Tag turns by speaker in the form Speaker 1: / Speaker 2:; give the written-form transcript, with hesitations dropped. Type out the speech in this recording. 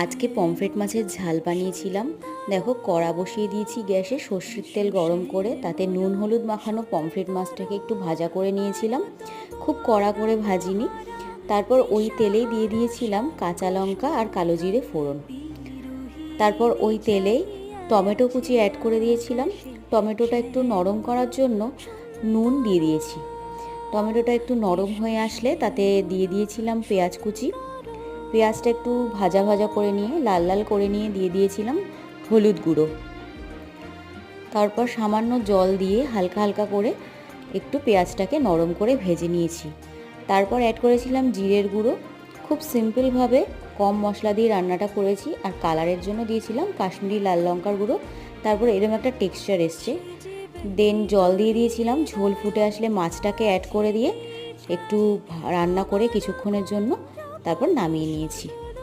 Speaker 1: আজকে পমফ্রেট মাছের ঝাল বানিয়েছিলাম। দেখো কড়া বসিয়ে দিয়েছি গ্যাসে, সর্ষের তেল গরম করে তাতে নুন হলুদ মাখানো পমফ্রেট মাছটাকে একটু ভাজা করে নিয়েছিলাম, খুব কড়া করে ভাজিনি। তারপর ওই তেলেই দিয়ে দিয়েছিলাম কাঁচা লঙ্কা আর কালো জিরে ফোড়ন। তারপর ওই তেলেই টমেটো কুচি অ্যাড করে দিয়েছিলাম। টমেটোটা একটু নরম করার জন্য নুন দিয়ে দিয়েছি। টমেটোটা একটু নরম হয়ে আসলে তাতে দিয়ে দিয়েছিলাম পেঁয়াজ কুচি। পেঁয়াজটা একটু ভাজা ভাজা করে নিয়ে লাল লাল করে নিয়ে দিয়ে দিয়েছিলাম হলুদ গুঁড়ো। তারপর সামান্য জল দিয়ে হালকা হালকা করে একটু পেঁয়াজটাকে নরম করে ভেজে নিয়েছি। তারপর অ্যাড করেছিলাম জিরের গুঁড়ো। খুব সিম্পলভাবে কম মশলা দিয়ে রান্নাটা করেছি, আর কালারের জন্য দিয়েছিলাম কাশ্মীরি লাল লঙ্কার গুঁড়ো। তারপর এরকম একটা টেক্সচার এসছে। দেন জল দিয়ে দিয়েছিলাম, ঝোল ফুটে আসলে মাছটাকে অ্যাড করে দিয়ে একটু রান্না করে কিছুক্ষণের জন্য তারপর নামিয়ে নিয়েছি।